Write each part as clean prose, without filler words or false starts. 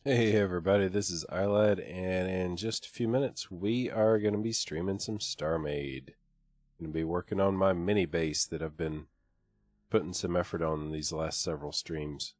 Hey everybody, this is Aylad, and in just a few minutes we are going to be streaming some Starmade. Going to be working on my mini base that I've been putting some effort on these last several streams.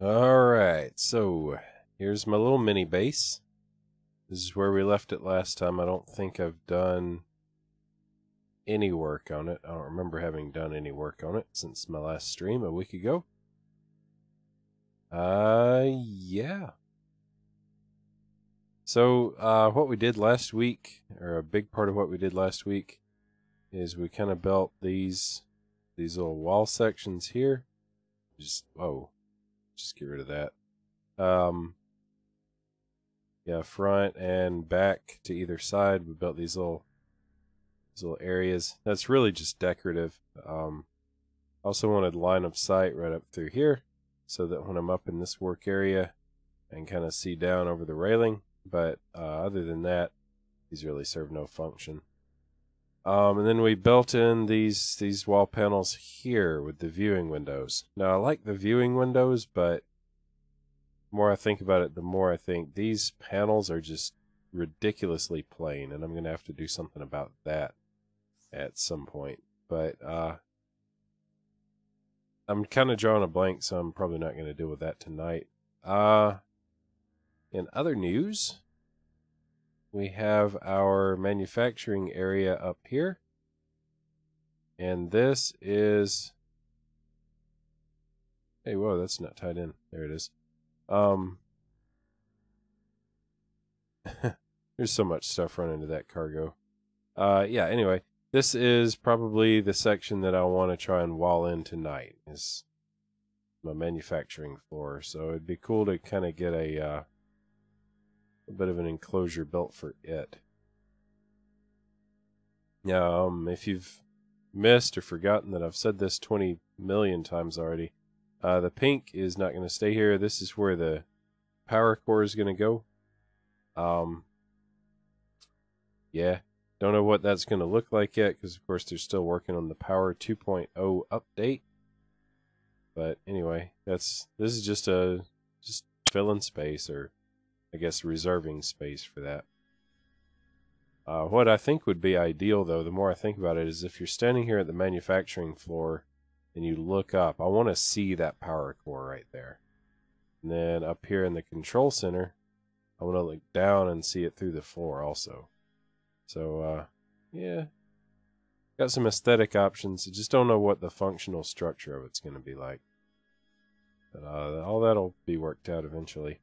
Alright, so here's my little mini base. This is where we left it last time. I don't think I've done any work on it. I don't remember having done any work on it since my last stream a week ago. Yeah. So, what we did last week, or a big part of what we did last week, is we kind of built these little wall sections here. Just get rid of that. Yeah, front and back to either side. We built these little areas. That's really just decorative. Also wanted line of sight right up through here, so that when I'm up in this work area, I can kind of see down over the railing. But other than that, these really serve no function. And then we built in these wall panels here with the viewing windows. Now I like the viewing windows, but the more I think about it, the more I think these panels are just ridiculously plain, and I'm going to have to do something about that at some point. But I'm kind of drawing a blank, so I'm probably not going to deal with that tonight. In other news, we have our manufacturing area up here. And this is... Hey, whoa, that's not tied in. There it is. There's so much stuff running into that cargo. Yeah, anyway, this is probably the section that I want to try and wall in tonight, is my manufacturing floor. So it'd be cool to kind of get a bit of an enclosure built for it. Now, if you've missed or forgotten that I've said this 20 million times already, the pink is not going to stay here. This is where the power core is going to go. Yeah, don't know what that's going to look like yet, because of course they're still working on the Power 2.0 update. But anyway, this is just filling space, or I guess reserving space for that. What I think would be ideal, though, the more I think about it, is if you're standing here at the manufacturing floor and you look up, I want to see that power core right there. And then up here in the control center, I want to look down and see it through the floor also. So, yeah, got some aesthetic options. I just don't know what the functional structure of it's going to be like. But all that'll be worked out eventually.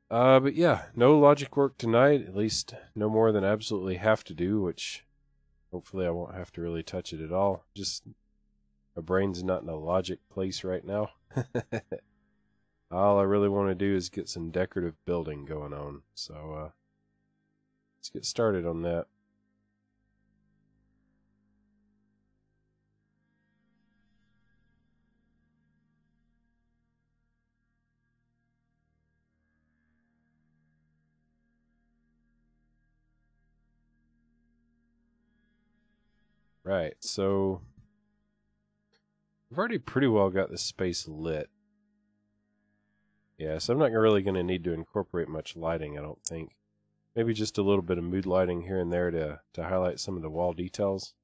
But yeah, no logic work tonight, at least no more than I absolutely have to do, which hopefully I won't have to really touch it at all. Just my brain's not in a logic place right now. All I really want to do is get some decorative building going on. So let's get started on that. Right, so I've already pretty well got this space lit. Yeah, so I'm not really going to need to incorporate much lighting, I don't think. Maybe just a little bit of mood lighting here and there to highlight some of the wall details.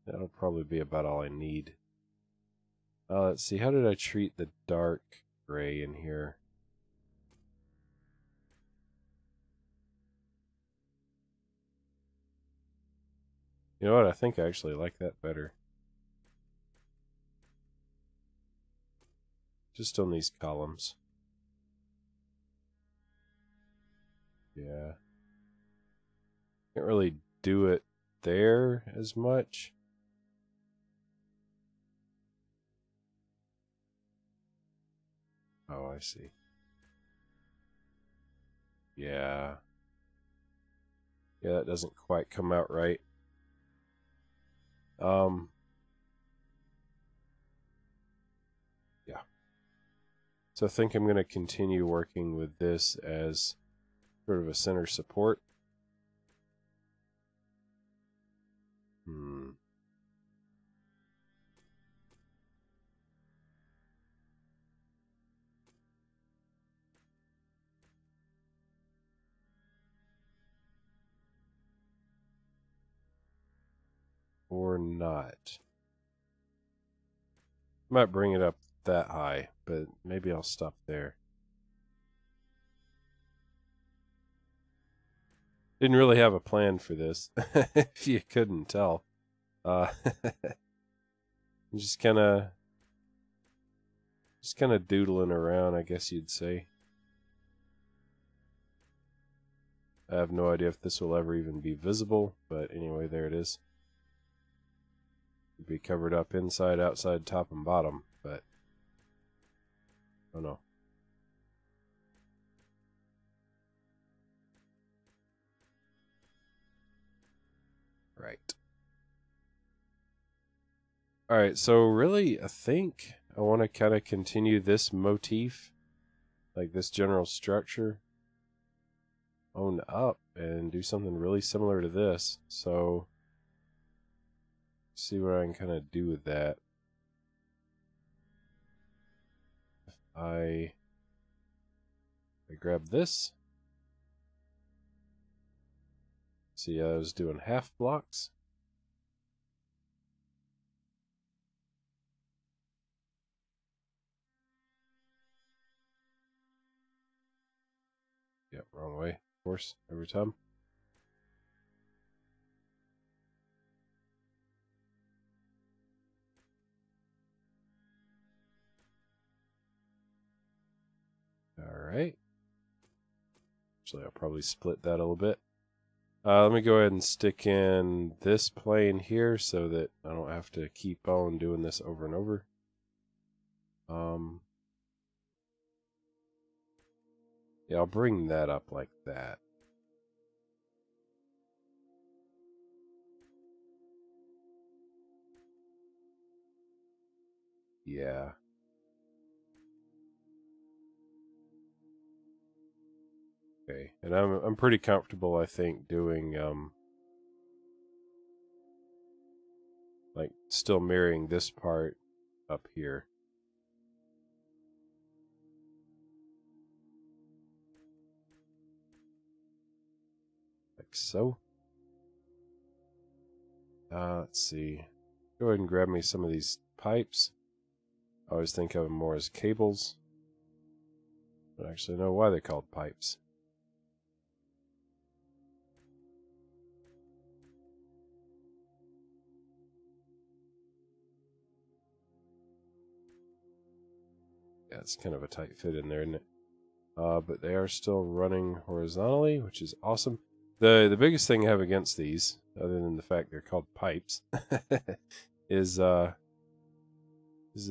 That'll probably be about all I need. Let's see, how did I treat the dark gray in here? You know what, I think I actually like that better. just on these columns. Yeah. Can't really do it there as much. Oh, I see. Yeah. Yeah, that doesn't quite come out right. Yeah. So I think I'm going to continue working with this as sort of a center support. Or not. Might bring it up that high, but maybe I'll stop there. Didn't really have a plan for this, if you couldn't tell. Just kind of doodling around, I guess you'd say. I have no idea if this will ever even be visible, but anyway, there it is. It'd be covered up inside, outside, top, and bottom, but oh no. Right. Alright, so really, I think I want to kind of continue this motif, like this general structure, own up and do something really similar to this. So, see what I can kind of do with that. If I grab this. See, I was doing half blocks. Yep, wrong way, of course, every time. Alright. Actually, I'll probably split that a little bit. Let me go ahead and stick in this plane here so that I don't have to keep on doing this over and over. Yeah, I'll bring that up like that. Yeah. Okay, and I'm pretty comfortable, I think, doing like still mirroring this part up here. Like so. Let's see. Go ahead and grab me some of these pipes. I always think of them more as cables. I don't actually know why they're called pipes. Yeah, it's kind of a tight fit in there, isn't it? But they are still running horizontally, which is awesome. The biggest thing I have against these, other than the fact they're called pipes, is the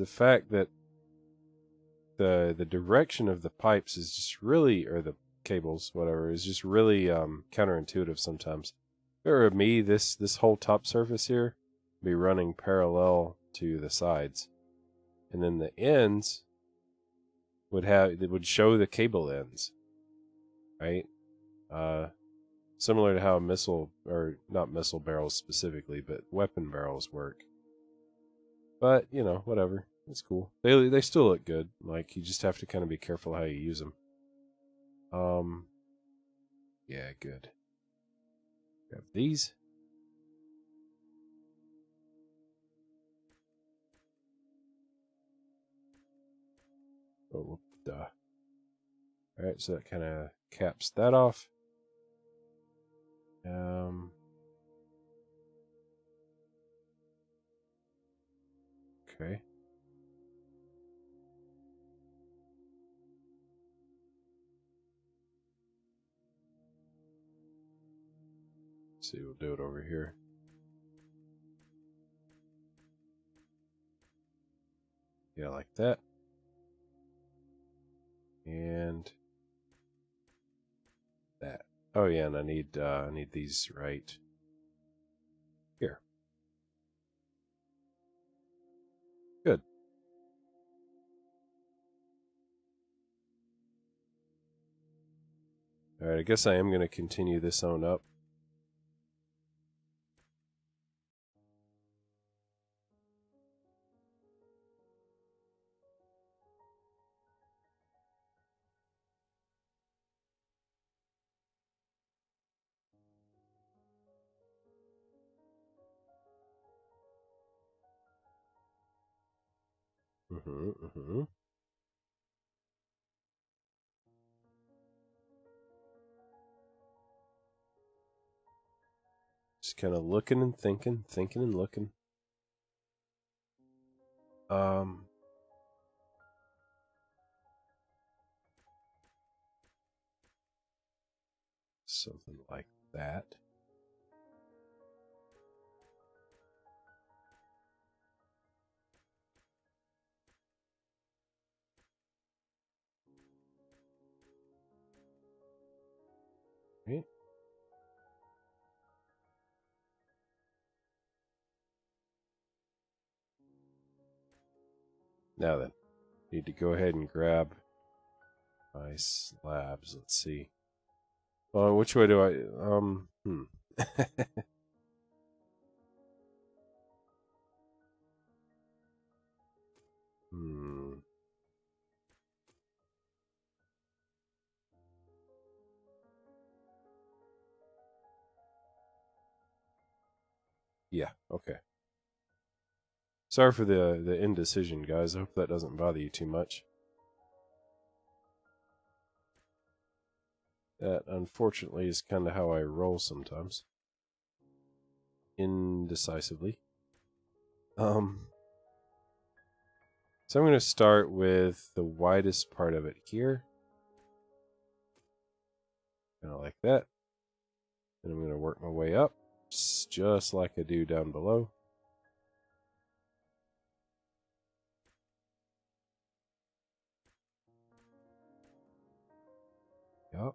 fact that the direction of the pipes is just really, or the cables, whatever, is just really counterintuitive sometimes. For me, this whole top surface here be running parallel to the sides, and then the ends would show the cable ends, right? Similar to how missile, or not missile barrels specifically, but weapon barrels work. But you know, whatever. It's cool. They still look good. Like, you just have to kind of be careful how you use them. Yeah, good. Grab these. Oh, duh. Alright, so that kind of caps that off. Okay. See, we'll do it over here. Yeah, like that. And that. Oh yeah, and I need these right here. Good. All right, I guess I am going to continue this on up. Just kind of looking and thinking and looking. Something like that. Right. Now then, need to go ahead and grab my slabs. Let's see. Which way do I? Yeah. Okay. Sorry for the indecision, guys. I hope that doesn't bother you too much. That, unfortunately, is kind of how I roll sometimes. Indecisively. So I'm going to start with the widest part of it here. Kind of like that. And I'm going to work my way up, just like I do down below. Yep.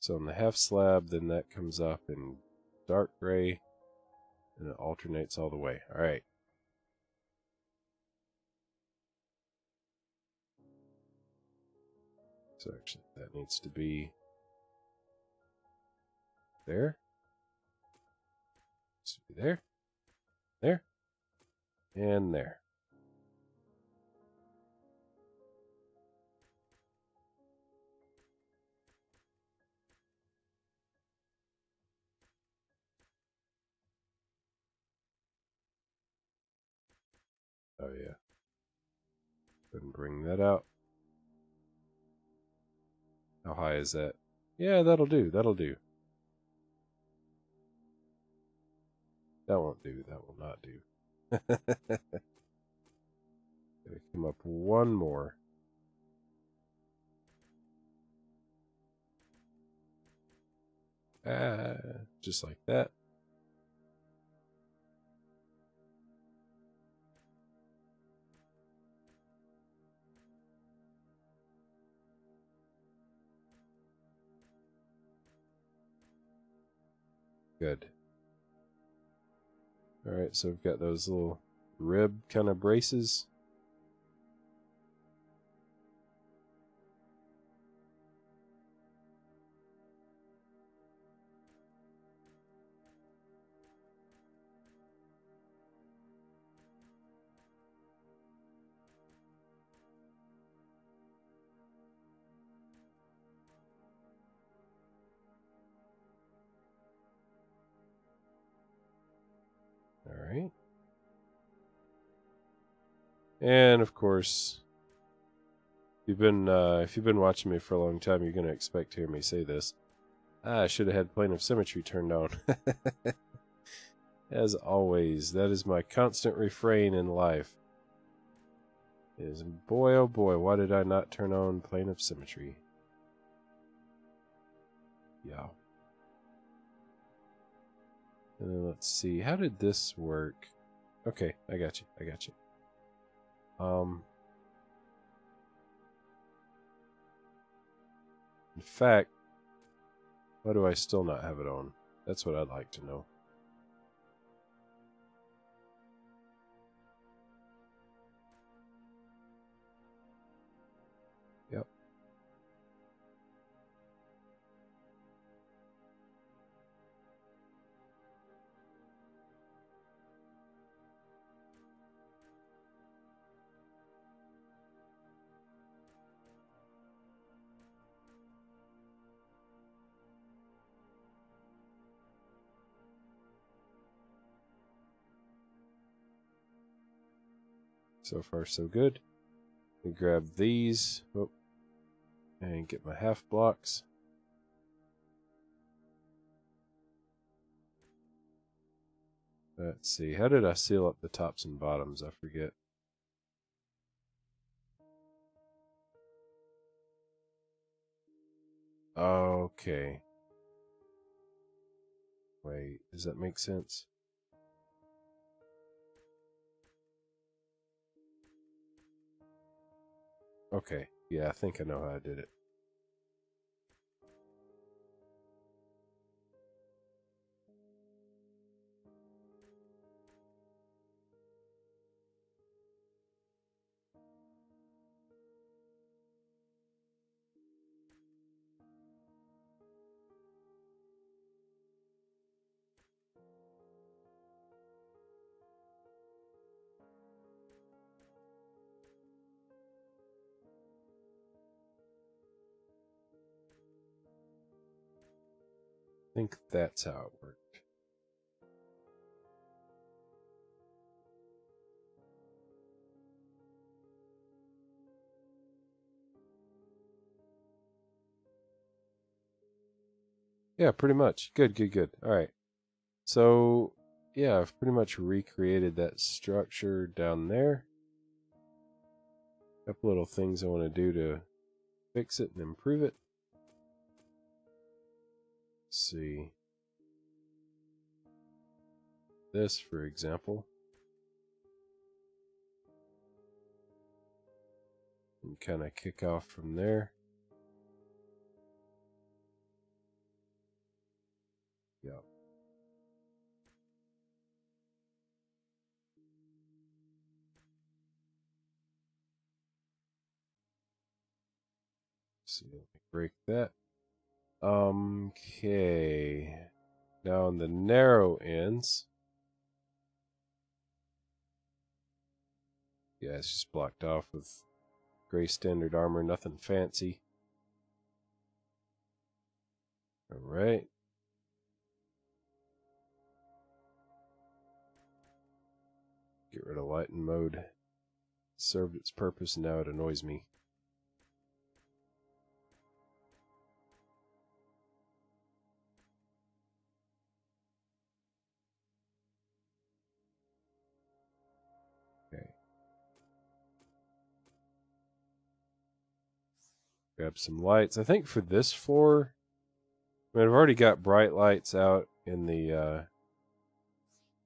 So on the half slab, then that comes up in dark gray, and it alternates all the way. All right. So actually, that needs to be there. Needs to be there, there, and there. Oh yeah. Go ahead and bring that out. How high is that? Yeah, that'll do. That'll do. That won't do. That will not do. Gotta come up one more. Just like that. Good. Alright, so we've got those little rib kind of braces. Alright. And of course, if you've been watching me for a long time, you're gonna expect to hear me say this. I should have had plane of symmetry turned on. As always, that is my constant refrain in life. is, boy oh boy, why did I not turn on plane of symmetry? Yeah. And then let's see, how did this work? Okay, I got you. In fact, why do I still not have it on? That's what I'd like to know. Yep. So far, so good. Let me grab these and get my half blocks. Let's see, how did I seal up the tops and bottoms? I forget. Okay. Wait, does that make sense? Okay, yeah, I think I know how I did it. I think that's how it worked. Yeah, pretty much. Good. All right. So, yeah, I've pretty much recreated that structure down there. A couple little things I want to do to fix it and improve it. Let's see. This, for example. And kind of kick off from there. Yep. See, let me break that. Okay. Now on the narrow ends. Yeah, it's just blocked off with gray standard armor, nothing fancy. Alright. Get rid of lighten mode. Served its purpose and now it annoys me. Okay. Grab some lights. I think for this floor, I mean, I've already got bright lights out in the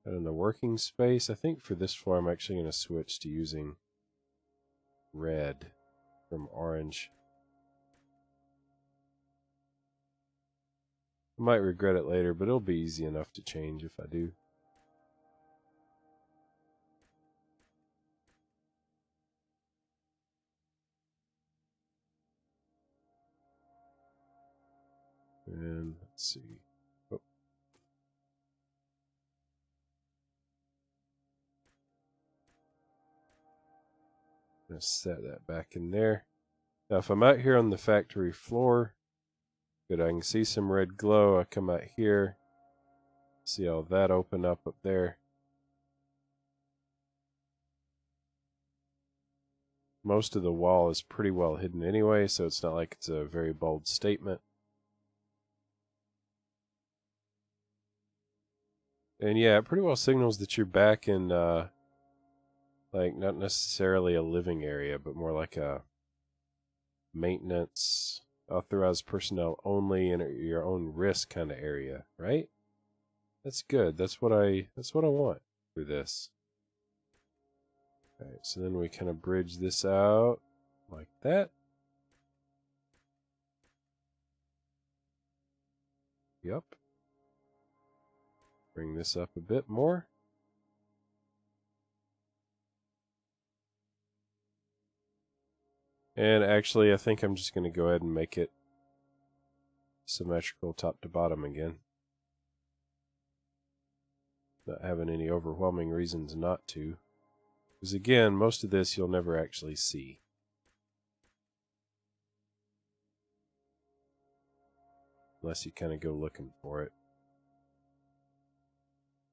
working space. I think for this floor, I'm actually going to switch to using red from orange. I might regret it later, but it'll be easy enough to change if I do. And let's see. Oh. I'm going to set that back in there. Now, if I'm out here on the factory floor, good, I can see some red glow. I come out here, see all that open up there. Most of the wall is pretty well hidden anyway, so it's not like it's a very bold statement. And yeah, it pretty well signals that you're back in Like, not necessarily a living area, but more like a maintenance, authorized personnel only, and at your own risk kind of area, right? That's good. That's what I want for this. Alright, so then we kind of bridge this out like that. Yep. Bring this up a bit more. And actually, I think I'm just going to go ahead and make it symmetrical top to bottom again. Not having any overwhelming reasons not to. Because again, most of this you'll never actually see. Unless you kind of go looking for it.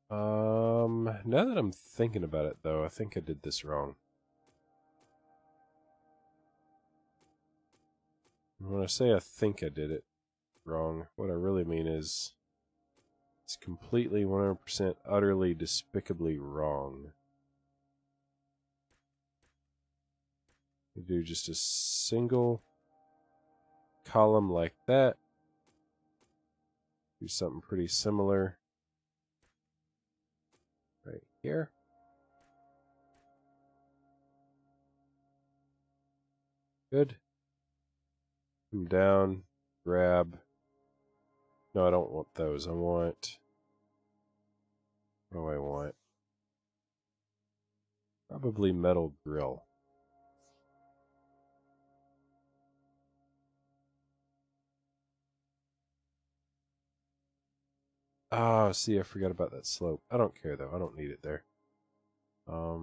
Now that I'm thinking about it though, I think I did this wrong. When I say I think I did it wrong, what I really mean is it's completely 100% utterly despicably wrong. We do just a single column like that. Do something pretty similar right here. Good. Come down, grab. No, I don't want those. I want. What do I want? Probably metal grill. Oh, see, I forgot about that slope. I don't care though. I don't need it there. Yeah.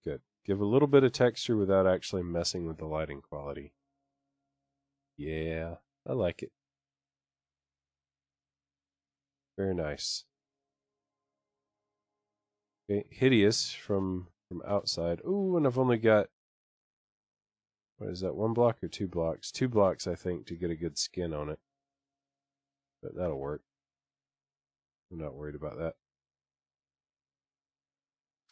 Good. Give a little bit of texture without actually messing with the lighting quality. Yeah, I like it. Very nice. Okay, hideous from outside. Ooh, and I've only got, what is that, 1 block or 2 blocks? 2 blocks, I think, to get a good skin on it. But that'll work. I'm not worried about that.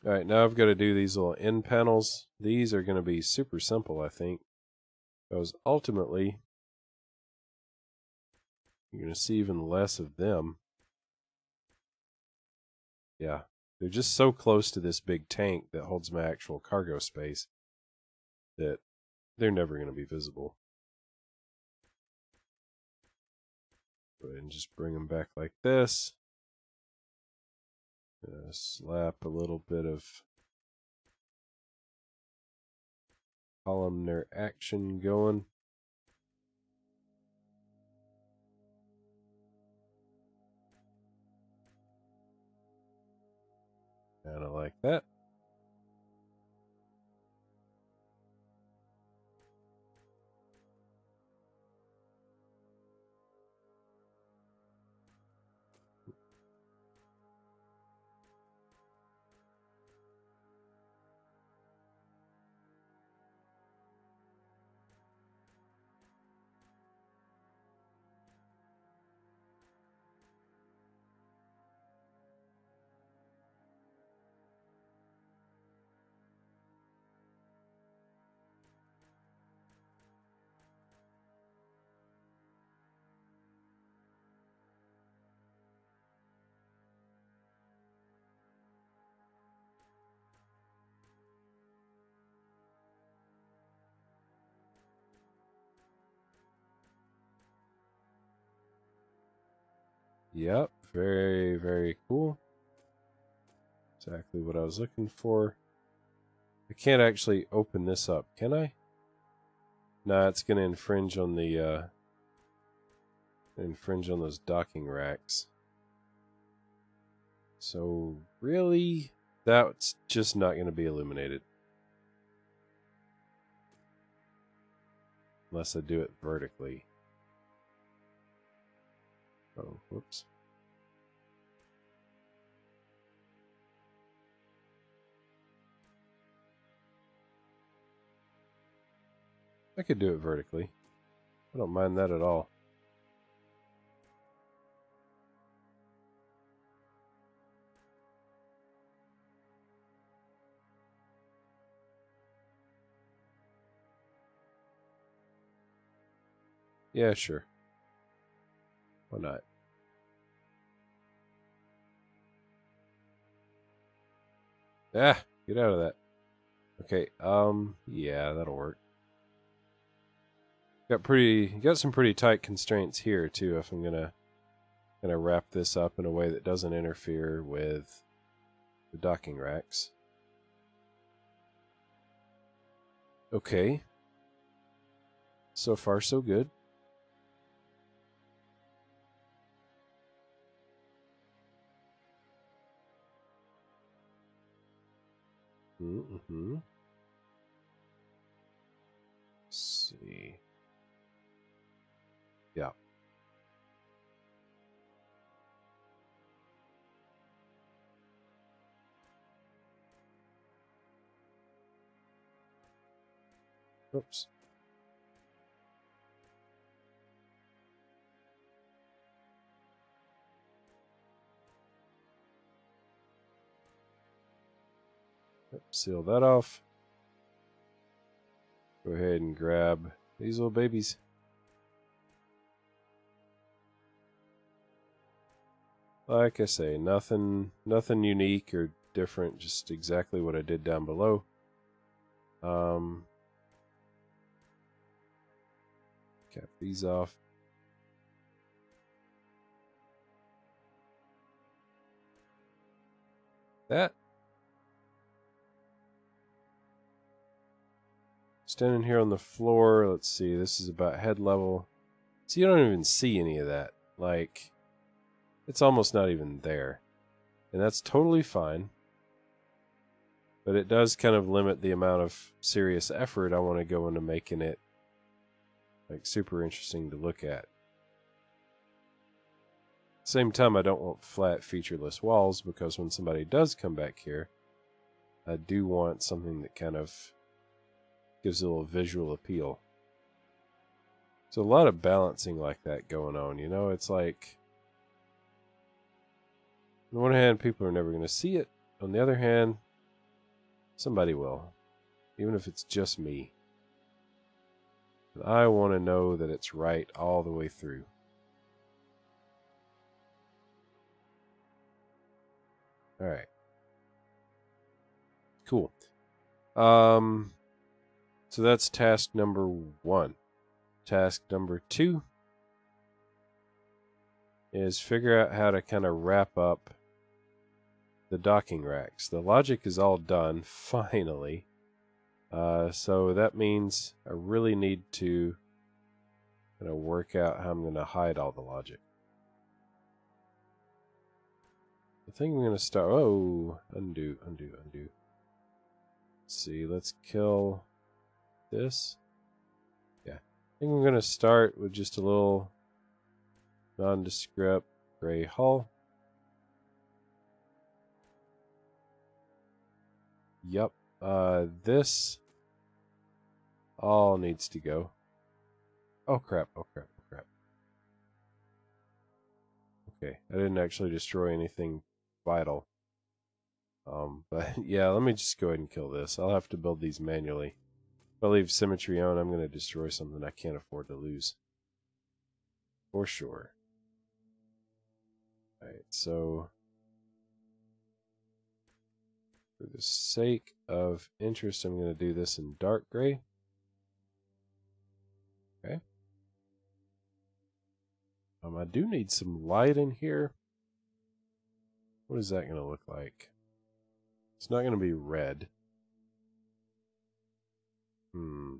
Alright, now I've got to do these little end panels. These are going to be super simple, I think. Because ultimately, you're going to see even less of them. Yeah, they're just so close to this big tank that holds my actual cargo space that they're never going to be visible. Go ahead and just bring them back like this. Slap a little bit of columnar action going. Kind of like that. Yep, very, very cool. Exactly what I was looking for. I can't actually open this up, can I? Nah, it's going to infringe on the those docking racks. So really, that's just not going to be illuminated. Unless I do it vertically. Oh, whoops. I could do it vertically. I don't mind that at all. Yeah, sure. Why not? Ah, get out of that. Okay, yeah, that'll work. Got some pretty tight constraints here too if I'm gonna wrap this up in a way that doesn't interfere with the docking racks. Okay. So far so good. Mm-hmm. Let's see. Yeah. Oops. Seal that off. Go ahead and grab these little babies. Like I say, nothing unique or different, just exactly what I did down below. Cap these off. That. Standing here on the floor, let's see, this is about head level. So you don't even see any of that. Like, it's almost not even there. And that's totally fine. But it does kind of limit the amount of serious effort I want to go into making it like super interesting to look at. Same time, I don't want flat featureless walls because when somebody does come back here, I do want something that kind of gives a little visual appeal. So a lot of balancing like that going on, you know? It's like, on the one hand, people are never going to see it. On the other hand, somebody will, even if it's just me. And I want to know that it's right all the way through. All right. Cool. So that's task number 1. Task number 2 is figure out how to kind of wrap up the docking racks. The logic is all done, finally. So that means I really need to kind of work out how I'm going to hide all the logic. I think I'm going to start... Oh, undo. Let's see, let's kill this. Yeah. I think I'm going to start with just a little nondescript gray hull. Yep. This all needs to go. Oh crap, oh crap, oh crap. Okay, I didn't actually destroy anything vital. But yeah, let me just go ahead and kill this. I'll have to build these manually. If I leave symmetry on, I'm going to destroy something I can't afford to lose. For sure. Alright, so for the sake of interest, I'm going to do this in dark gray. Okay. I do need some light in here. What is that going to look like? It's not going to be red. For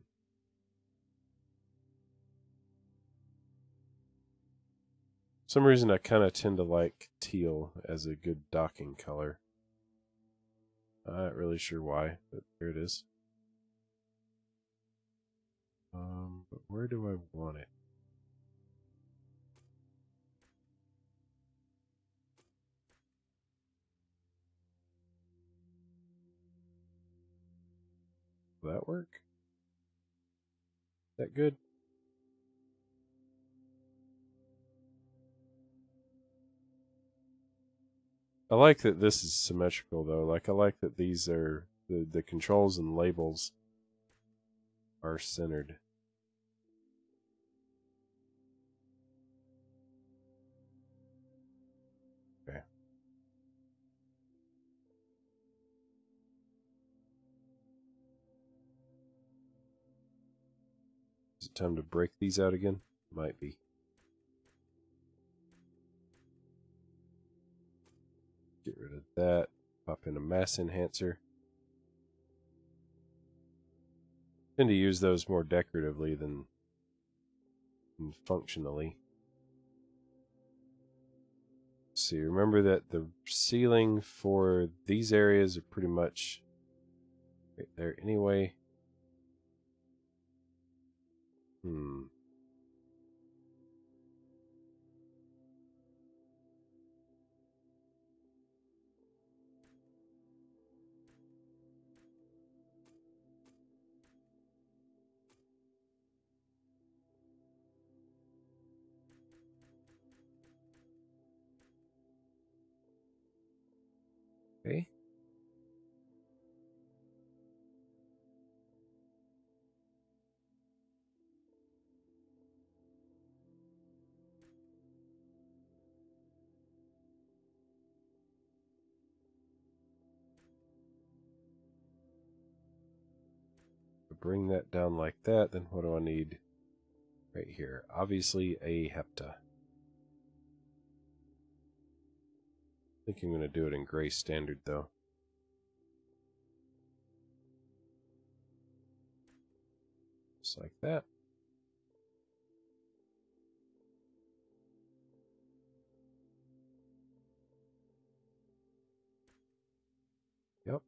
some reason I kind of tend to like teal as a good docking color. I'm not really sure why, but there it is. But where do I want it? work? Is that good? I like that this is symmetrical though. Like I like that these are the controls and labels are centered. Okay. Is it time to break these out again? Might be. Get rid of that. Pop in a mass enhancer. Tend to use those more decoratively than functionally. Let's see, remember that the ceiling for these areas are pretty much right there anyway. Okay. Bring that down like that, then what do I need right here? Obviously a hepta. I think I'm going to do it in gray standard though. Just like that. Yep.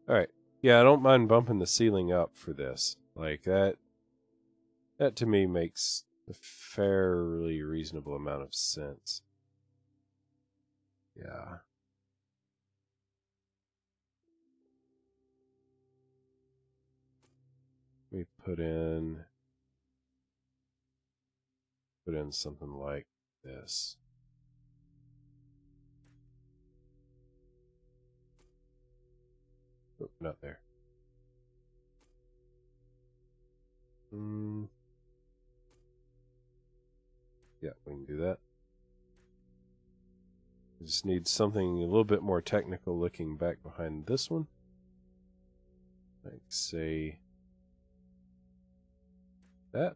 Alright. Yeah, I don't mind bumping the ceiling up for this. Like that to me makes a fairly reasonable amount of sense. Yeah. Let me put in something like this. Oh, not there. Yeah, we can do that. We just need something a little bit more technical looking back behind this one. Like, say, that.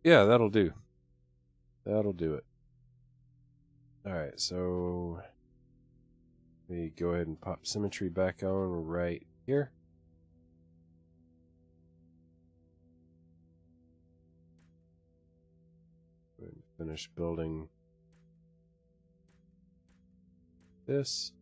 Yeah, that'll do. That'll do it. Alright, so let me go ahead and pop symmetry back on right here. Go ahead and finish building this.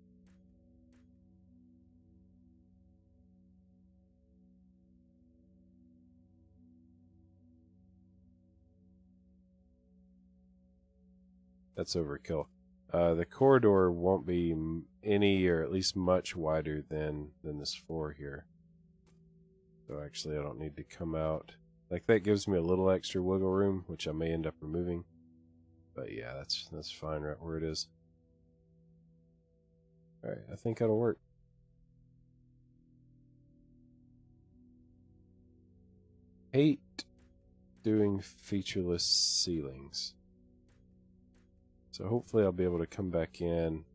That's overkill. The corridor won't be any, or at least much wider than this floor here. So actually I don't need to come out. Like that gives me a little extra wiggle room, which I may end up removing. But yeah, that's fine right where it is. Alright, I think that'll work. Hate doing featureless ceilings. So hopefully I'll be able to come back in.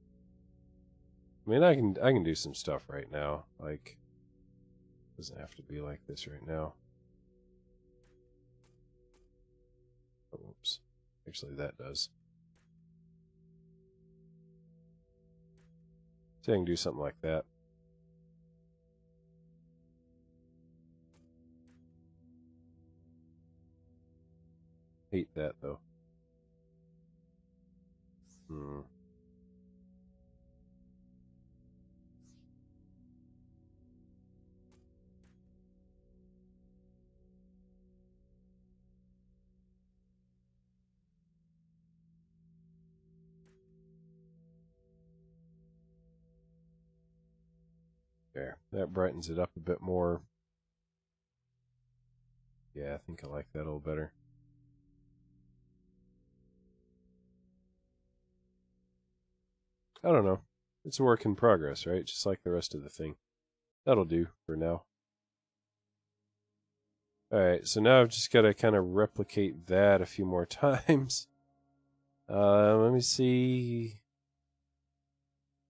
I mean, I can do some stuff right now. Like, it doesn't have to be like this right now. Oh, whoops. Actually, that does. So I can do something like that. Hate that though. There, that brightens it up a bit more. Yeah, I think I like that a little better. I don't know. It's a work in progress, right? Just like the rest of the thing. That'll do for now. Alright, so now I've just got to kind of replicate that a few more times. Let me see.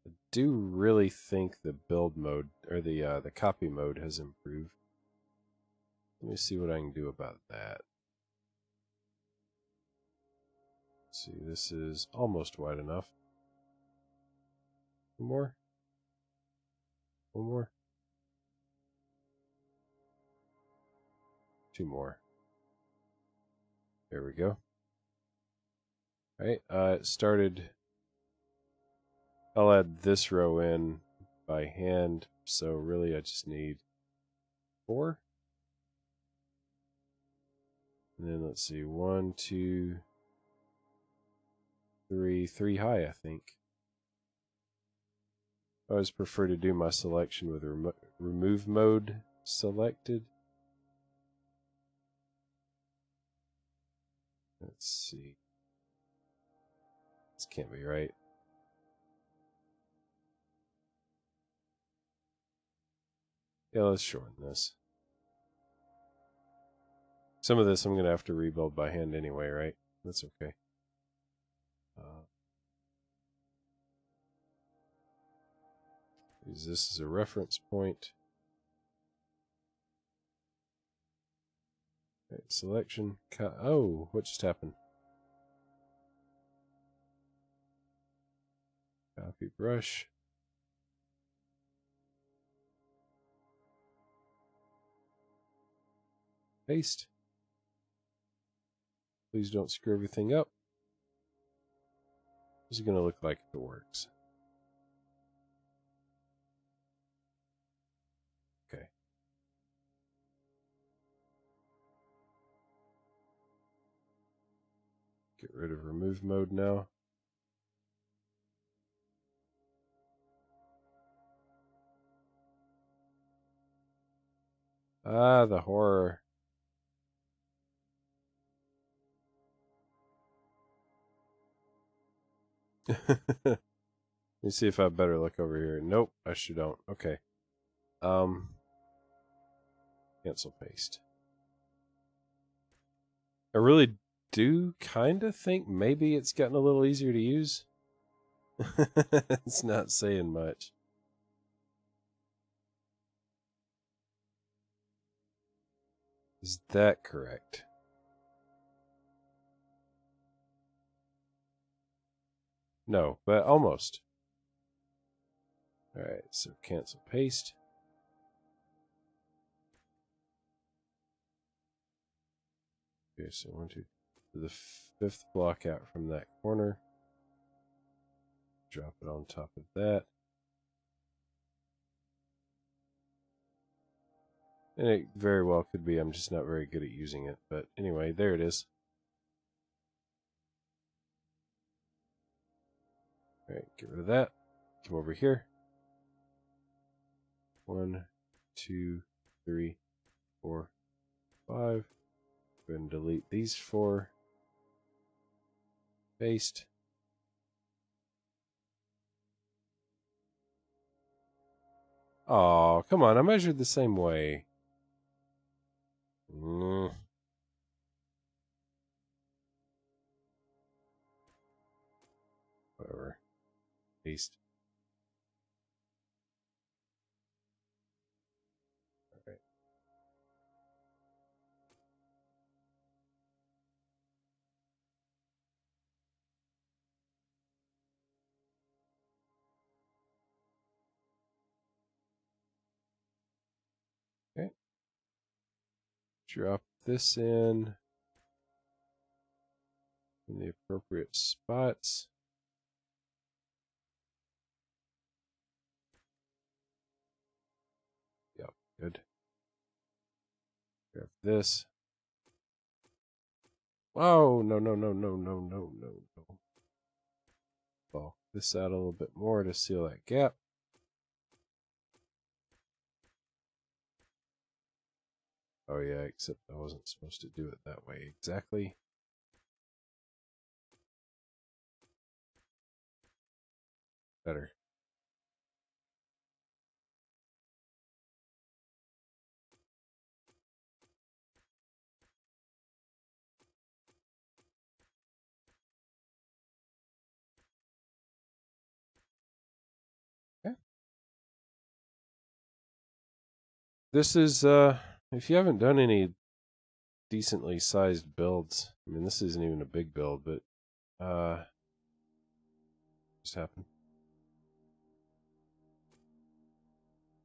I do really think the build mode, or the copy mode has improved. Let me see what I can do about that. Let's see, this is almost wide enough. One more. One more. Two more. There we go. Alright, it started. I'll add this row in by hand, so really I just need 4. And then let's see, 1, 2, 3, 3 high, I think. I always prefer to do my selection with remove mode selected. Let's see. This can't be right. Yeah, let's shorten this. Some of this I'm going to have to rebuild by hand anyway, right? That's okay. Use this as a reference point. Right, selection. Oh, what just happened? Copy brush. Paste. Please don't screw everything up. This is going to look like if it works. Okay. Get rid of remove mode now. Ah, the horror. Let me see if I have better look over here. Nope, I sure don't. Okay. Cancel paste. I really do kind of think maybe it's gotten a little easier to use. It's not saying much. Is that correct? No, but almost. Alright, so cancel paste. Okay, so 1, 2. The 5th block out from that corner. Drop it on top of that. And it very well could be I'm just not very good at using it. But anyway, there it is. Alright, get rid of that. Come over here. 1, 2, 3, 4, 5. Go ahead and delete these 4. Paste. Oh, come on. I measured the same way. Whatever. Paste. Alright. Okay. Drop this in. in the appropriate spots. Yep, good. Grab this. Oh, no, no, no, no, no, no, no, no. Bulk this out a little bit more to seal that gap. Oh yeah, except I wasn't supposed to do it that way exactly. Better. Okay. This is, if you haven't done any decently sized builds, I mean, this isn't even a big build, but, just happened.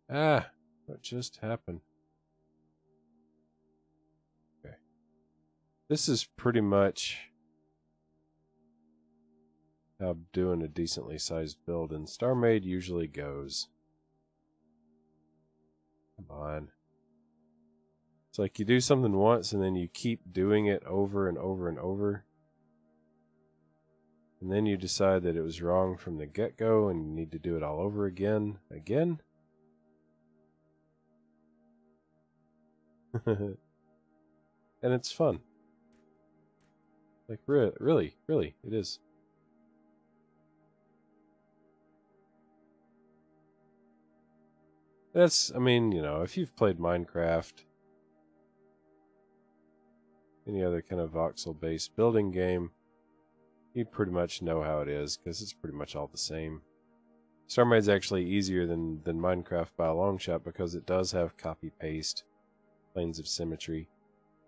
Ah, what just happened? Okay. This is pretty much how doing a decently sized build in Starmade usually goes. Come on. It's like you do something once and then you keep doing it over and over and over. And then you decide that it was wrong from the get-go and you need to do it all over again. Again? And it's fun. Like, really, it is. That's, I mean, you know, if you've played Minecraft, any other kind of voxel-based building game, you pretty much know how it is, because it's pretty much all the same. Starmade's actually easier than Minecraft by a long shot, because it does have copy-paste planes of symmetry.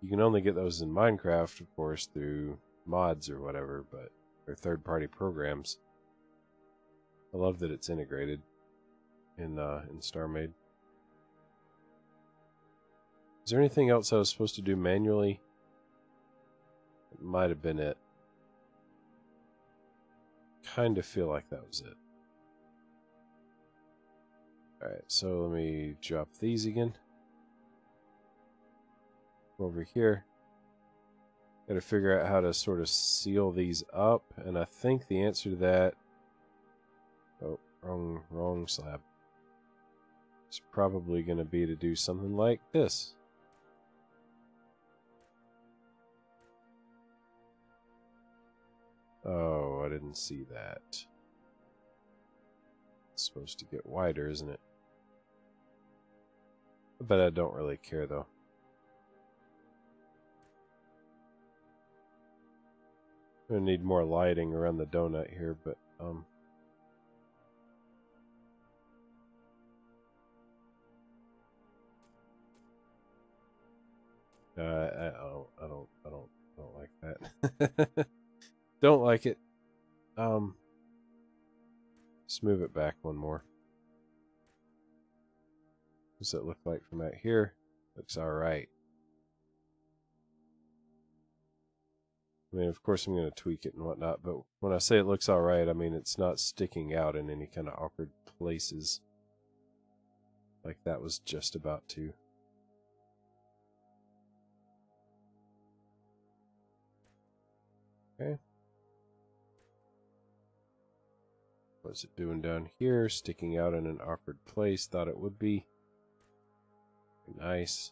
You can only get those in Minecraft, of course, through mods or whatever, but or third-party programs. I love that it's integrated in Starmade. Is there anything else I was supposed to do manually? It might have been it. Kind of feel like that was it. Alright, so let me drop these again. Over here. Gotta figure out how to sort of seal these up, and I think the answer to that... Oh, wrong slab. It's probably gonna be to do something like this. Oh, I didn't see that. It's supposed to get wider, isn't it? But I don't really care, though. I'm gonna need more lighting around the donut here, but, I don't like that. Don't like it. Just move it back one more. What does that look like from out here? Looks alright. I mean, of course I'm going to tweak it and whatnot, but when I say it looks alright, I mean it's not sticking out in any kind of awkward places. Like that was just about to. Okay. What's it doing down here? Sticking out in an awkward place. Thought it would be. Nice.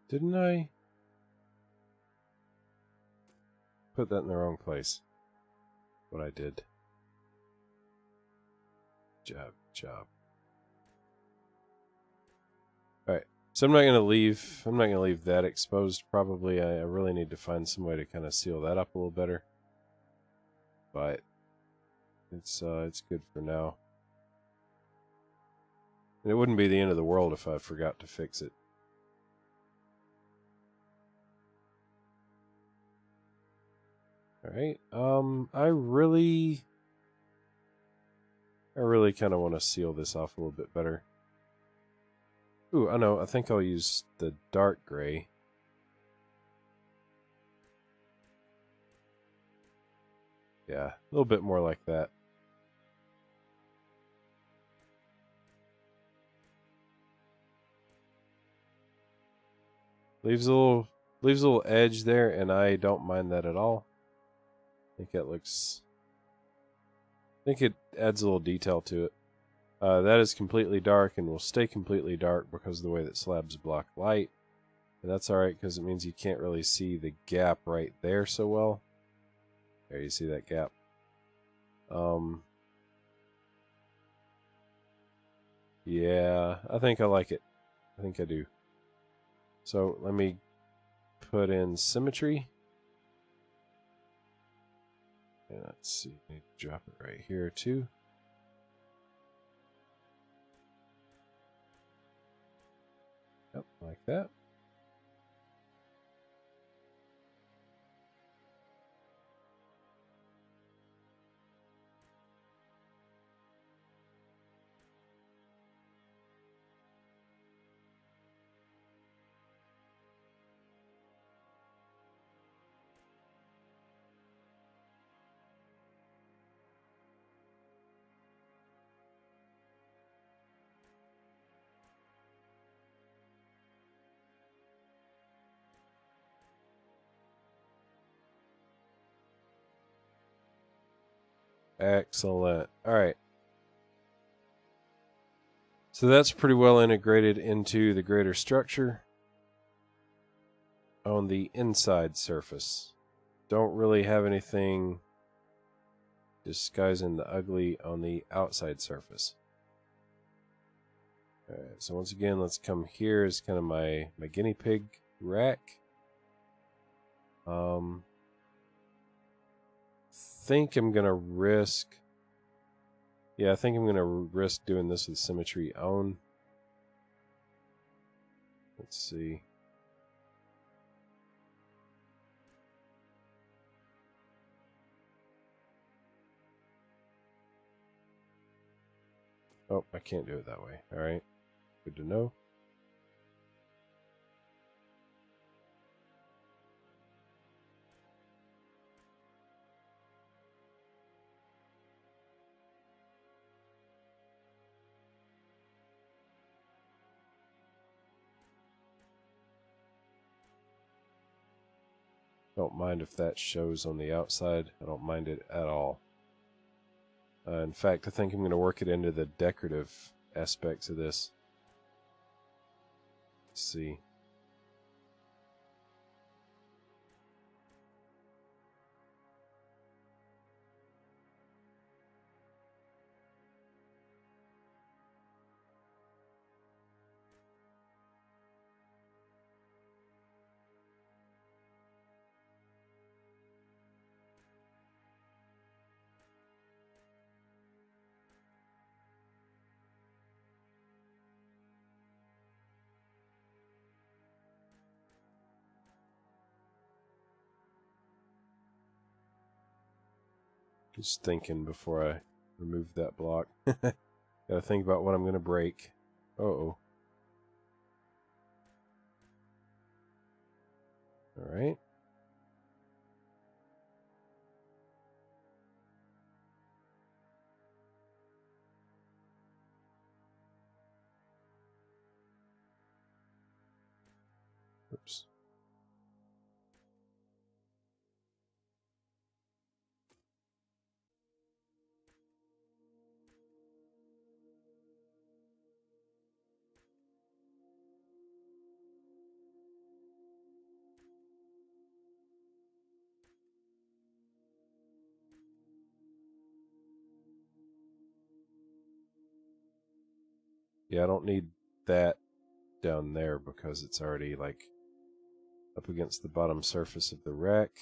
Didn't I put that in the wrong place? What I did. Job. Alright. So I'm not gonna leave that exposed probably. I really need to find some way to kind of seal that up a little better. But it's good for now. And it wouldn't be the end of the world if I forgot to fix it. Alright, I really kind of want to seal this off a little bit better. Ooh, I know, I think I'll use the dark gray. Yeah, a little bit more like that. Leaves a little edge there, and I don't mind that at all. I think it looks... I think it adds a little detail to it. That is completely dark and will stay completely dark because of the way that slabs block light. And that's alright because it means you can't really see the gap right there so well. There, you see that gap. Yeah, I think I like it. I think I do. So let me put in symmetry. And let's see, I need to drop it right here too. Yep, like that. Excellent. All right. So that's pretty well integrated into the greater structure on the inside surface. Don't really have anything disguising the ugly on the outside surface. All right, so once again, let's come here as kind of my guinea pig rack. Think I'm gonna risk. Yeah, I think I'm gonna risk doing this with symmetry on. Let's see. Oh, I can't do it that way. All right, good to know. Don't mind if that shows on the outside. I don't mind it at all. In fact, I think I'm going to work it into the decorative aspects of this. Let's see. Just thinking before I remove that block. Gotta think about what I'm gonna break. Uh-oh. Alright. Oops. Yeah, I don't need that down there because it's already like up against the bottom surface of the rack.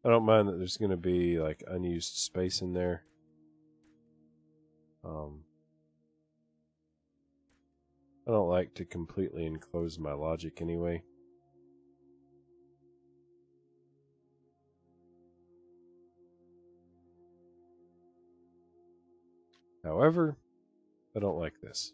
I don't mind that there's going to be like unused space in there. I don't like to completely enclose my logic anyway. However, I don't like this.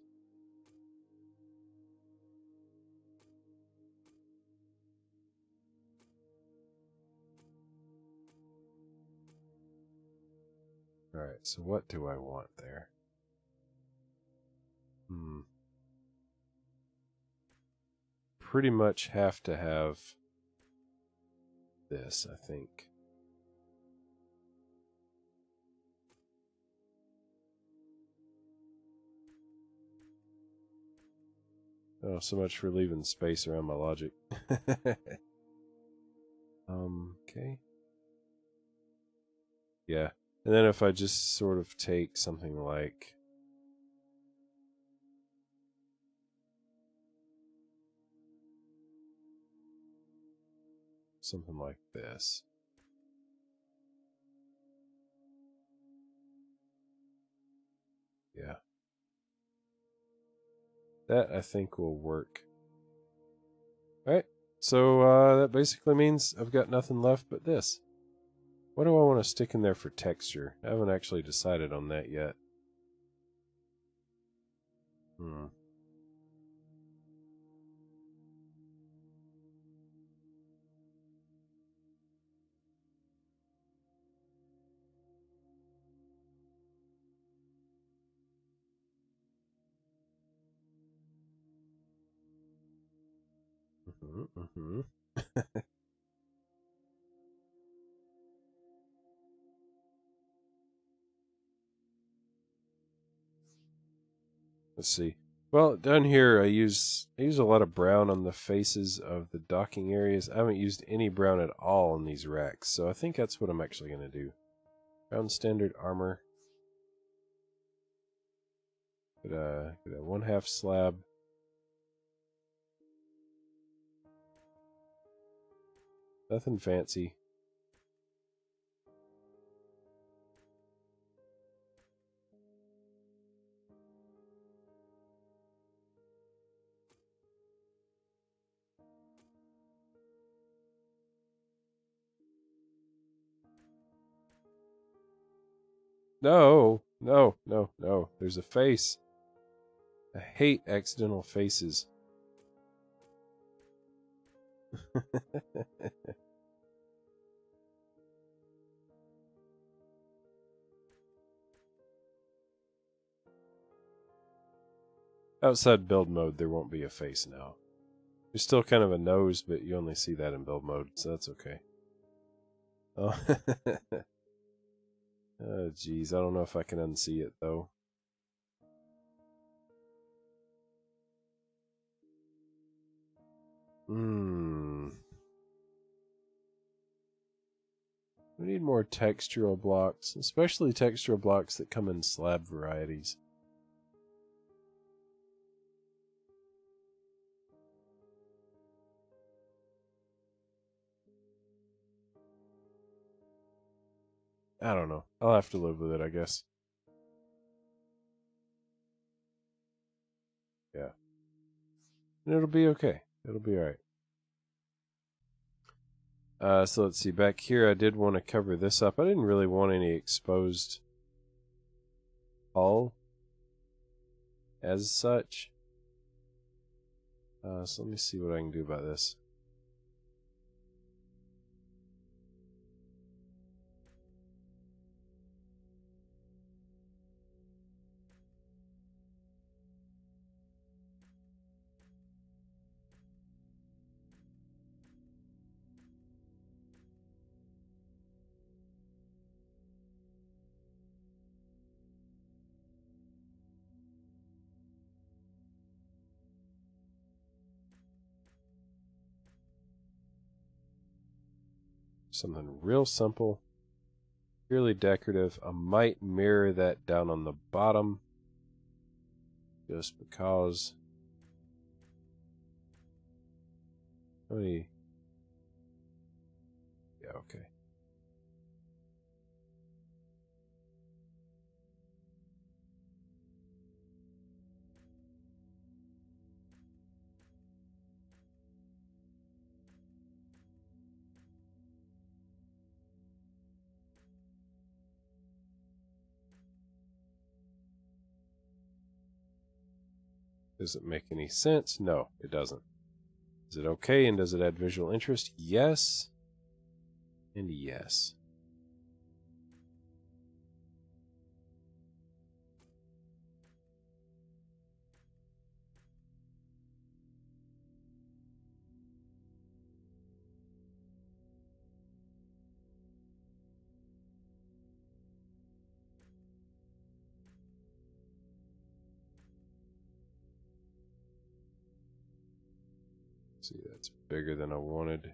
Alright, so what do I want there? Pretty much have to have this, I think. Oh, so much for leaving space around my logic. Okay. Yeah. And then if I just sort of take something like this. Yeah. That I think will work. Alright. So that basically means I've got nothing left but this. What do I want to stick in there for texture? I haven't actually decided on that yet. Let's see. Well, down here I use a lot of brown on the faces of the docking areas. I haven't used any brown at all on these racks, so I think that's what I'm actually going to do. Brown standard armor. Get a 1/2 slab. Nothing fancy. No, no, no, no. There's a face. I hate accidental faces. Outside build mode, there won't be a face now. There's still kind of a nose, but you only see that in build mode, so that's okay. Oh, oh geez, I don't know if I can unsee it, though. We need more textural blocks, especially textural blocks that come in slab varieties. I don't know. I'll have to live with it, I guess. Yeah. And it'll be okay. It'll be alright. So let's see. Back here, I did want to cover this up. I didn't really want any exposed hull as such. So let me see what I can do about this. Something real simple, purely decorative. I might mirror that down on the bottom, just because. How many? Yeah, okay. Does it make any sense? No, it doesn't. Is it okay, and does it add visual interest? Yes. And yes. See, that's bigger than I wanted.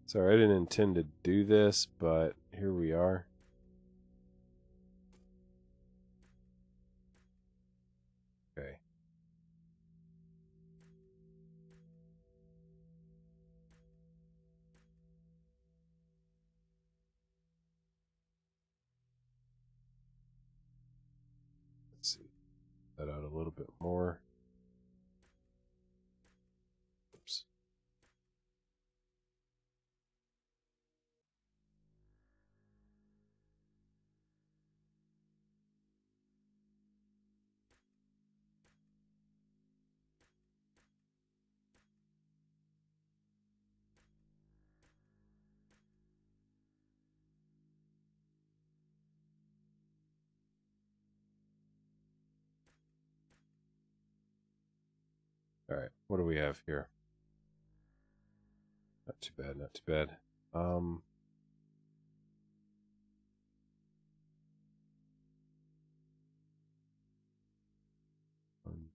Sorry, I didn't intend to do this, but here we are. Okay. Let's see that out a little bit more. Oops. All right, what do we have here? Not too bad, not too bad. 1,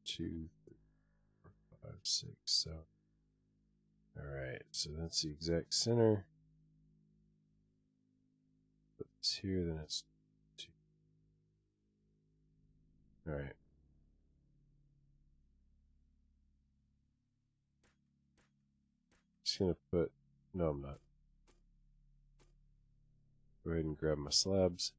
2, 3, 4, 5, 6, 7. All right, so that's the exact center. Put this here, then it's 2. All right. Just gonna put. No, I'm not. Go ahead and grab my slabs.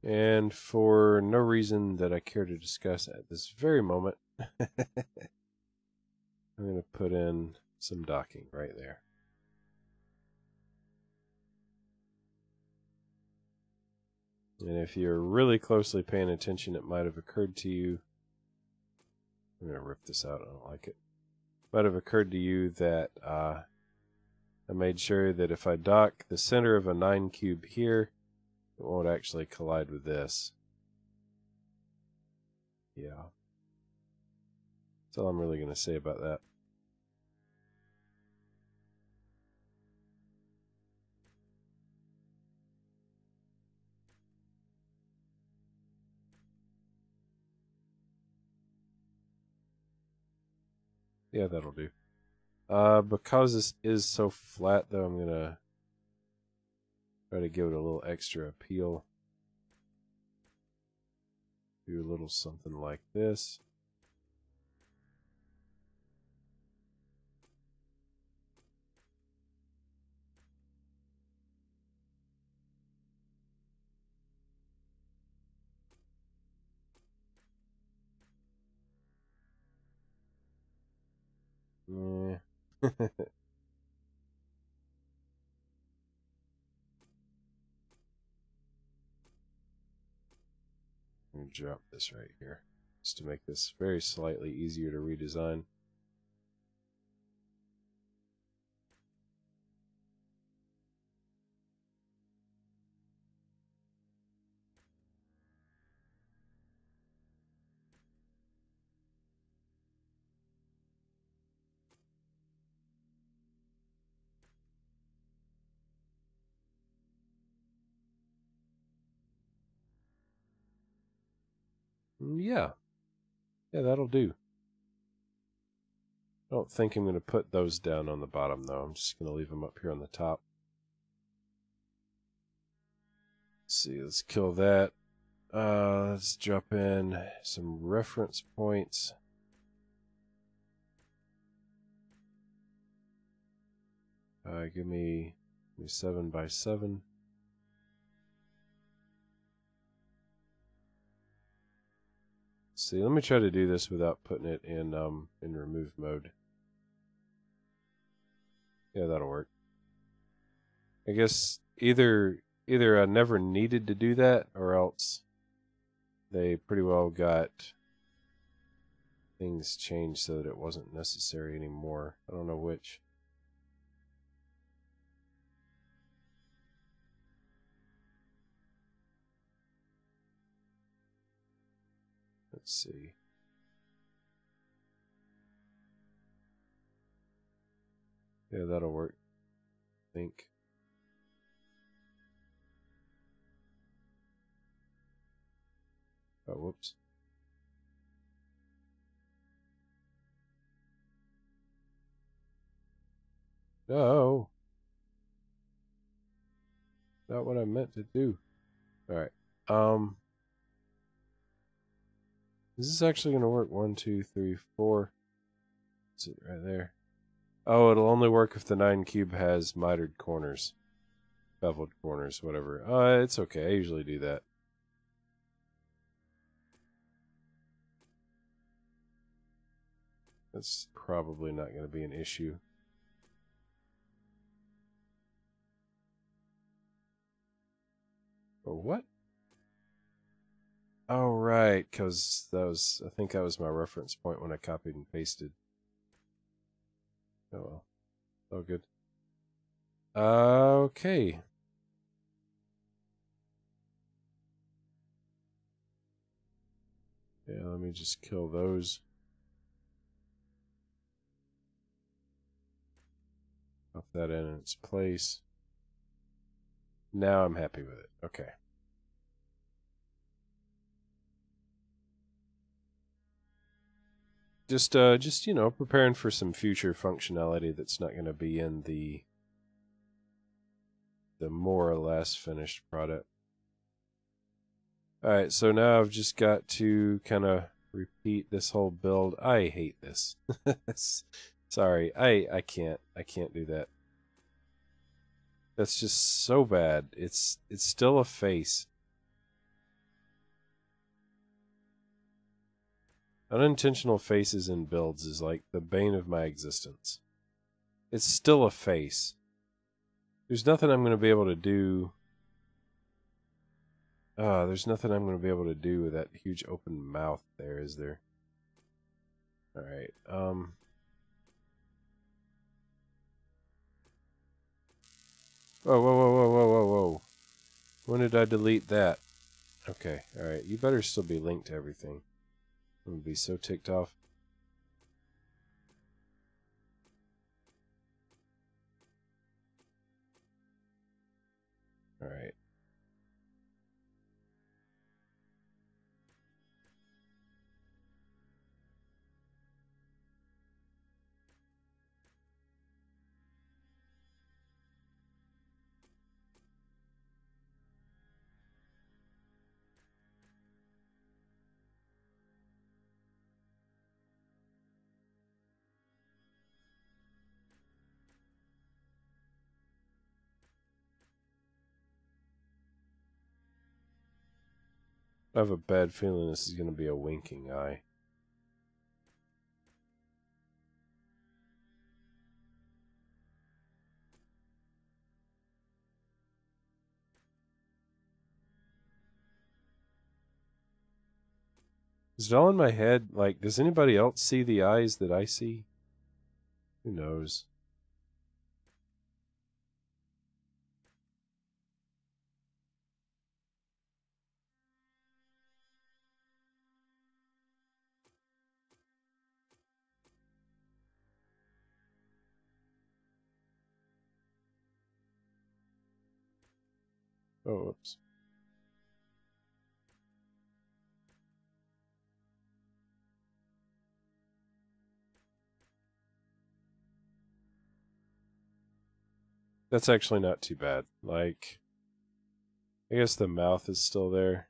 And for no reason that I care to discuss at this very moment, I'm going to put in some docking right there. And if you're really closely paying attention, it might have occurred to you. I'm going to rip this out. I don't like it. Might have occurred to you that I made sure that if I dock the center of a 9 cube here, it won't actually collide with this. Yeah. That's all I'm really going to say about that. Yeah, that'll do. Because this is so flat, though, I'm going to try to give it a little extra appeal. Do a little something like this. Yeah. I'm going to drop this right here, just to make this very slightly easier to redesign. Yeah. Yeah, that'll do. I don't think I'm going to put those down on the bottom, though. I'm just going to leave them up here on the top. Let's see, let's kill that. Let's drop in some reference points. Give me 7 by 7. Let's see, let me try to do this without putting it in remove mode. Yeah, that'll work. I guess either I never needed to do that, or else they pretty well got things changed so that it wasn't necessary anymore. I don't know which. Let's see. Yeah, that'll work, I think. Oh, whoops. No. Not what I meant to do. Alright. Is this actually going to work? 1, 2, 3, 4. That's it right there. Oh, it'll only work if the 9 cube has mitered corners. Beveled corners, whatever. It's okay. I usually do that. That's probably not going to be an issue. Oh, what? Oh, right, because I think that was my reference point when I copied and pasted. Oh, well. Oh, good. Okay. Yeah, let me just kill those. Pop that in its place. Now I'm happy with it. Okay. Just preparing for some future functionality that's not going to be in the more or less finished product. Alright, so now I've just got to kind of repeat this whole build. I hate this. Sorry, I can't do that. That's just so bad. It's still a face. Unintentional faces in builds is like the bane of my existence. It's still a face. There's nothing I'm going to be able to do. There's nothing I'm going to be able to do with that huge open mouth there, is there? Alright, Whoa, whoa, whoa, whoa, whoa, whoa, whoa. When did I delete that? Okay, alright, you better still be linked to everything. I'm going to be so ticked off. Alright. I have a bad feeling this is going to be a winking eye. Is it all in my head? Like, does anybody else see the eyes that I see? Who knows? Oh, whoops. That's actually not too bad. Like, I guess the mouth is still there.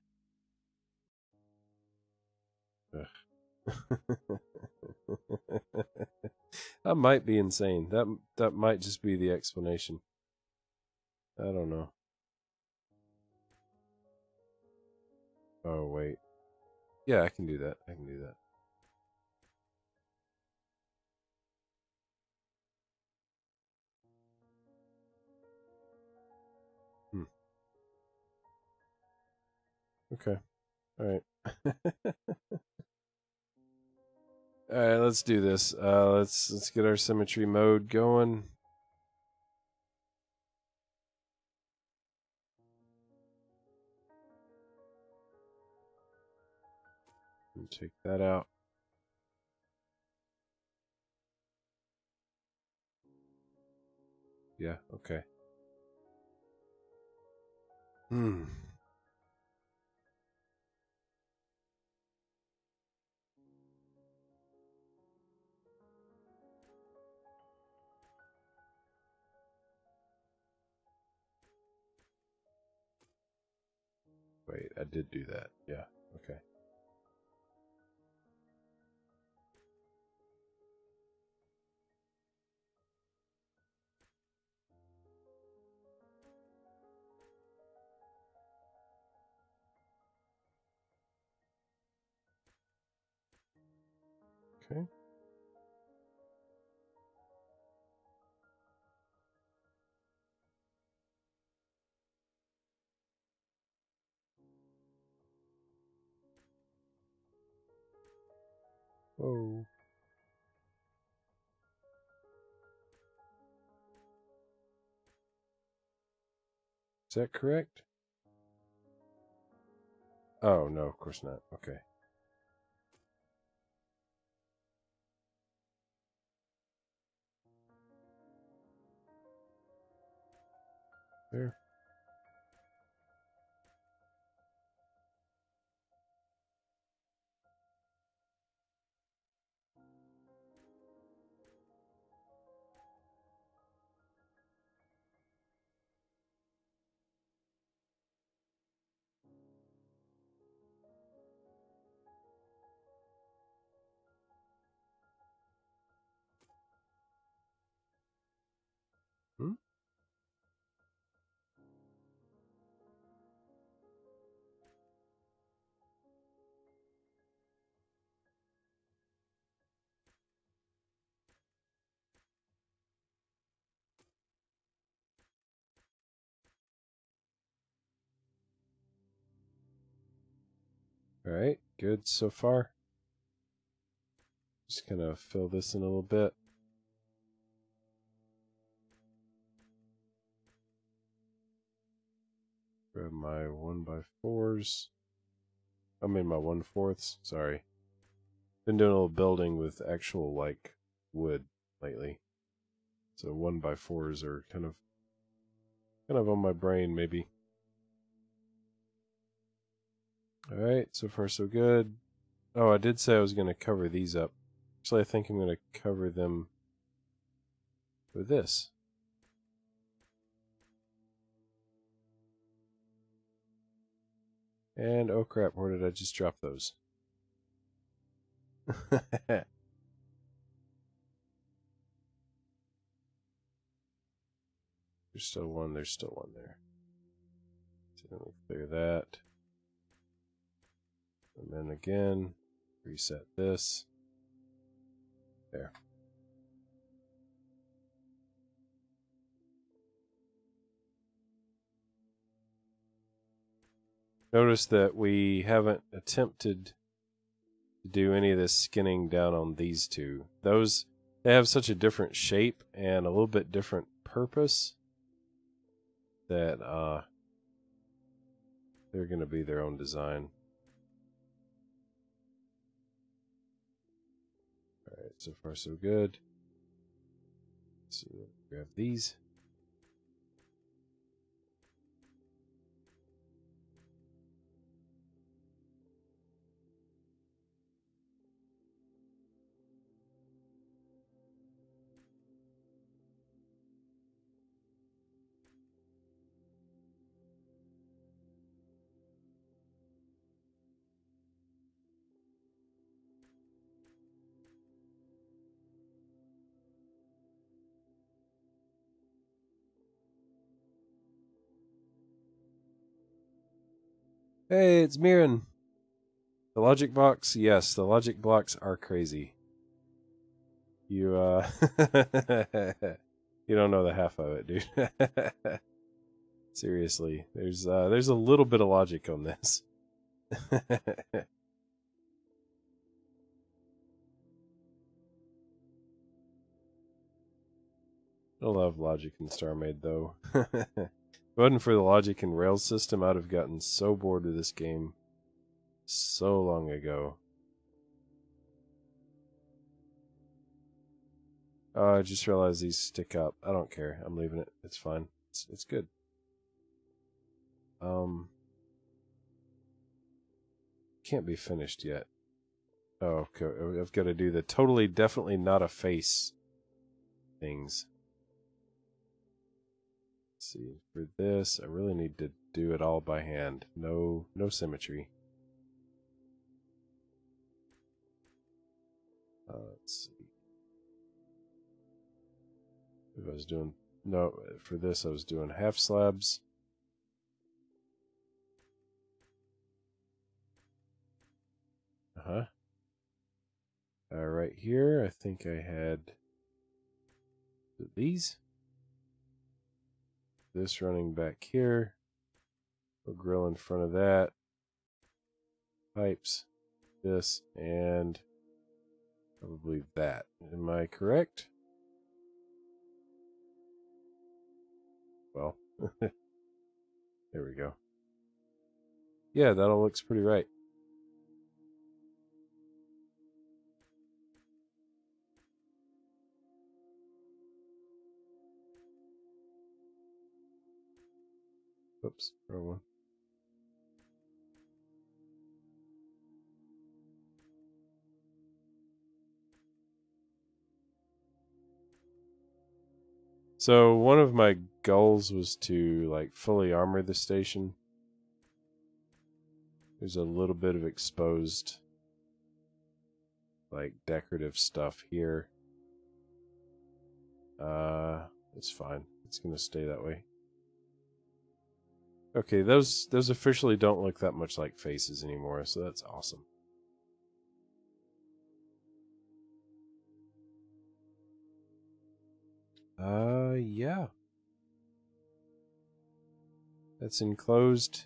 I might be insane. That might just be the explanation. I don't know. Oh wait. Yeah, I can do that. I can do that. Okay. All right. All right, let's do this. Let's get our symmetry mode going. And check that out. Yeah, okay. Wait, I did do that. Yeah, okay. Okay. Oh. Is that correct? Oh, no, of course not. Okay. There. Hmm? All right, good so far. Just gonna fill this in a little bit. Grab my 1x4s. I mean my 1/4s. Sorry. Been doing a little building with actual like wood lately. So 1x4s are kind of on my brain maybe. All right, so far so good. Oh, I did say I was going to cover these up. Actually, I think I'm going to cover them with this. And oh crap, where did I just drop those? There's still one there. So let me clear that. And then again, reset this. There. Notice that we haven't attempted to do any of this skinning down on these two. Those, they have such a different shape and a little bit different purpose that they're going to be their own design. Alright, so far so good. So grab these. Hey, it's Mirren. The logic box, yes, the logic blocks are crazy. You you don't know the half of it, dude. Seriously, there's a little bit of logic on this. I love logic in Starmade, though. If it wasn't for the logic and rails system, I'd have gotten so bored with this game so long ago. Oh, I just realized these stick up. I don't care. I'm leaving it. It's fine. It's good. Can't be finished yet. Oh, okay. I've got to do the totally, definitely not a face things. Let's see, for this, I really need to do it all by hand. No symmetry. Let's see. If I was doing, no, for this I was doing half slabs. Right here, I think I had these. This running back here. A grill in front of that. Pipes. This and probably that. Am I correct? Well, there we go. Yeah, that all looks pretty right. Oops, wrong one. So one of my goals was to like fully armor the station. There's a little bit of exposed like decorative stuff here. It's fine. It's gonna stay that way. Okay, those officially don't look that much like faces anymore, so that's awesome. Yeah. That's enclosed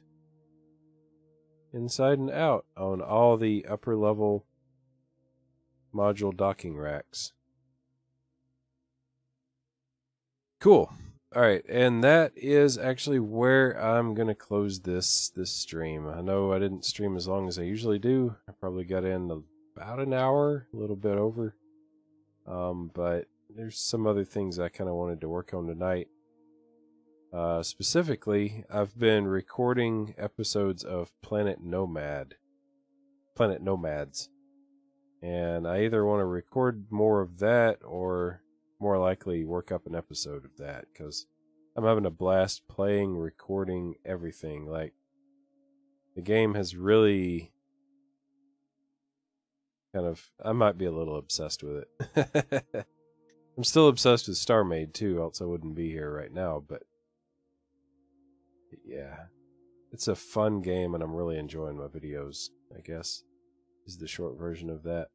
inside and out on all the upper level module docking racks. Cool. All right, and that is actually where I'm gonna close this stream. I know I didn't stream as long as I usually do. I probably got in about an hour, a little bit over. But there's some other things I kind of wanted to work on tonight. Specifically, I've been recording episodes of Planet Nomads, and I either want to record more of that or more likely work up an episode of that, because I'm having a blast playing, recording, everything. Like, the game has really kind of, I might be a little obsessed with it. I'm still obsessed with Starmade too, else I wouldn't be here right now, but yeah, it's a fun game and I'm really enjoying my videos, I guess, is the short version of that.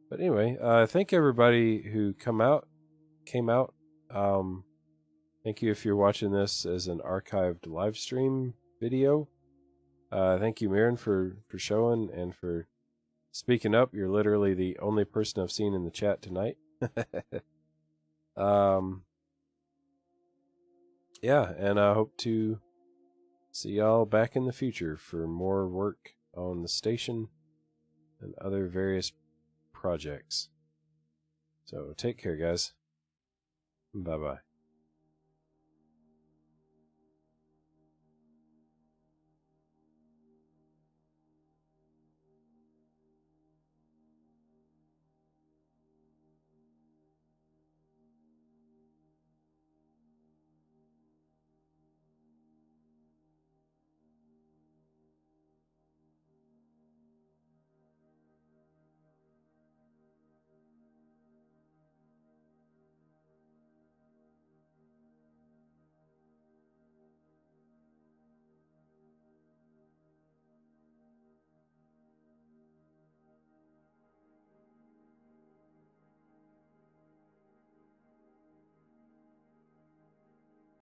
But anyway, thank everybody who came out. Thank you if you're watching this as an archived live stream video. Thank you, Mirren, for showing and for speaking up. You're literally the only person I've seen in the chat tonight. Yeah, and I hope to see y'all back in the future for more work on the station and other various projects. So take care, guys. Bye-bye.